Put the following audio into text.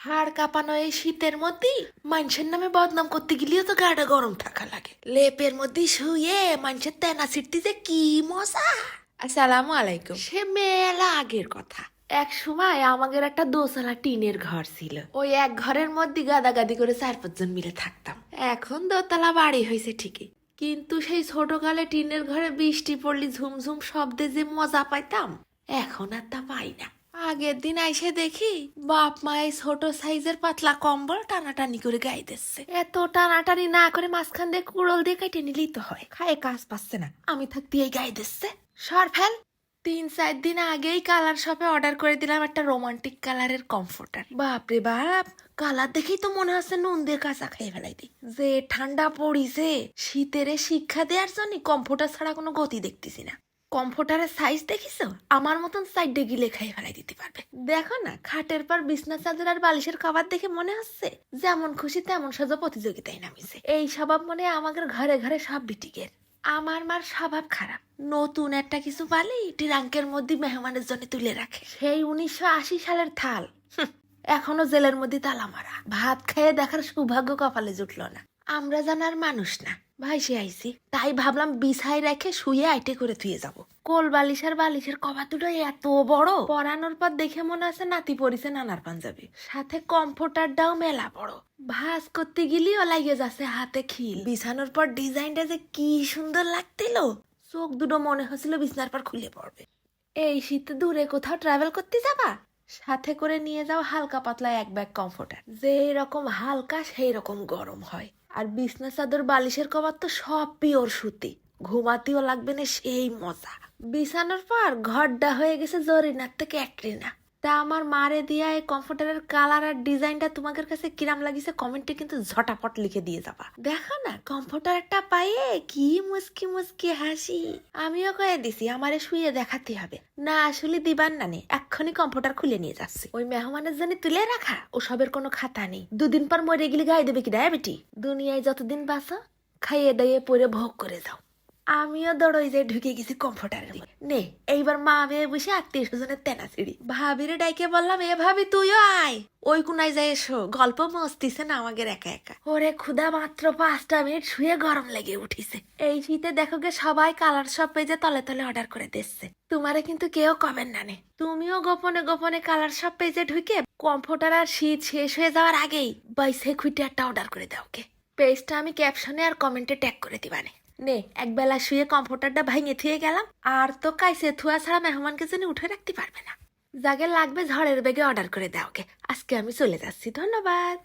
হাড় কাঁপানো এই শীতের মধ্যে মানুষের নামে বদনাম করতে গেলেও তো গাটা গরম থাকা লাগে। লেপের মধ্যে শুয়ে মানুষের তেনা ছিটতে যে কি মজা। আসসালামু আলাইকুম। সে মেলা আগের কথা। এক সময় আমাদের একটা দোতলা টিনের ঘর ছিল। ওই এক ঘরের মধ্যে গাদাগাদি করে 4-5 জন মিলে থাকতাম। এখন দোতলা বাড়ি হয়েছে ঠিকই, কিন্তু সেই ছোটকালে টিনের ঘরে বৃষ্টি পড়লে ঝুমঝুম শব্দে যে মজা পাইতাম, এখন আর তা পাই না। আগের দিন আইসে দেখি বাপ মায়ের ছোট সাইজের পাতলা কম্বল টানাটানি করে গায়ে দিচ্ছে। এত টানাটানি না করে মাঝখান দিয়ে কুড়ল দিয়ে কেটে নিলেই তো হয়। খায় কাজ পাচ্ছে না, আমি থাকতে এই গায়ে দিচ্ছে। সর ফেল। 3-4 দিন আগেই কালার শপে অর্ডার করে দিলাম একটা রোমান্টিক কালারের কমফোর্টার। বাপরে বাপ, কালার দেখেই তো মনে হচ্ছে নুন দিয়ে কাঁচা খেয়ে ফেলাই দিই। যে ঠান্ডা পড়িছে, শীতের শিক্ষা দেওয়ার জন্য কমফোর্টার ছাড়া কোনো গতি দেখতেছি না। কমফোর্টারের সাইজ দেখিছো? আমার মতন সাইডে গিলে খাইয়ে ফেলাই দিতে পারবে। দেখো না, খাটের পর বিছনা চাদর আর বালিশের কভার দেখে মনে হচ্ছে যেমন খুশি তেমন সাজো প্রতিযোগিতায় নামিছে। এই স্বভাব মনে আমাদের ঘরে ঘরে সব বিটিকের। আমার মার স্বভাব খারাপ, নতুন একটা কিছু পালি ট্রাঙ্কের মধ্যে মেহমানের জন্য তুলে রাখে। সেই 1980 সালের থাল এখনো জেলের মধ্যে তালা মারা। ভাত খেয়ে দেখার সৌভাগ্য কপালে জুটলো না। আমরা জানার মানুষ না, ভাইসে আইছি তাই ভাবলাম বিছাই রেখে শুয়ে আইটে করে ধুয়ে যাব। কোল বালিশের বালিশের কভার দুটো এত বড়, পরানোর পর দেখে মনে আছে নাতি পরিছে নানার পাঞ্জাবি। সাথে কমফোর্টারটাও মেলা বড়, ভাঁজ করতে গেলেও লাগে যাচ্ছে হাতে খিল। বিছানোর পর ডিজাইনটা যে কি সুন্দর লাগছিল, চোখ দুটো মনে হচ্ছিল বিছানার পর খুলে পড়বে। এই শীতে দূরে কোথাও ট্রাভেল করতে যাবা, সাথে করে নিয়ে যাও হালকা পাতলা এক ব্যাগ কমফোর্টার। যে রকম হালকা সেই রকম গরম হয়। আর বিছনা চাদর বালিশের কভার তো সব পিওর সুতি, ঘুমাতেও লাগবে না সেই মজা। বিছানোর পর ঘরটা হয়ে গেছে জরিনার থেকে ক্যাটরিনা। তা আমার মারে দিয়া এই কমফোর্টারের কালার আর ডিজাইনটা তোমাদের কাছে কিরাম লাগিছে কমেন্টে কিন্তু ঝটাপট লিখে দিয়ে যাবা। দেখো না কমফোর্টারটা পাইয়ে কি মুস্কি মুস্কি হাসি। আমিও কয়ে দিছি আমারে শুয়ে দেখাতে হবে না, আসলে দিবার না নে, এক্ষুনি কমফোর্টার খুলে নিয়ে যাচ্ছি। ওই মেহমানের জন্য তুলে রাখা ও সবের কোনো খাতা নেই। 2 দিন পর মরে গেলে গায়ে দেবে কি ডায়াবেটি? দুনিয়ায় যতদিন বাঁচো খাইয়ে দাইয়ে পরে ভোগ করে যাও। আমিও দড়ই যে ঢুকে গেছি কমফোর্টারে। নে এইবার মা মেয়ে বসে আত্মীয় স্বজনের তেনা ছিড়ি। ভাবিরে ডাইকে বললাম, এ ভাবি তুইও আয়, ওই কোনায় যাই এসো, গল্প মস্তিছে না আমাদের একা একা। ওরে ক্ষুধা মাত্র 5টা মিনিট শুয়ে গরম লেগে উঠিছে। এই শীতে দেখো গে সবাই কালার সব পেজে তলে তলে অর্ডার করে দিচ্ছে। তোমারে কিন্তু কেউ কমেন না নে, তুমিও গোপনে গোপনে কালার সব পেজে ঢুকে কমফোর্টার আর শীত শেষ হয়ে যাওয়ার আগেই বাইসে খুঁটে একটা অর্ডার করে দাও কে। পেজটা আমি ক্যাপশনে আর কমেন্টে ট্যাগ করে দিবানে। নে একবেলা শুয়ে কমফোর্টারটা ভাঙিয়ে থুয়ে গেলাম, আর তো কাইসে থুয়া ছাড়া মেহমানকে জন্য উঠে রাখতে পারবে না। যাকে লাগবে ঝড়ের বেগে অর্ডার করে দাও কে। আজকে আমি চলে যাচ্ছি, ধন্যবাদ।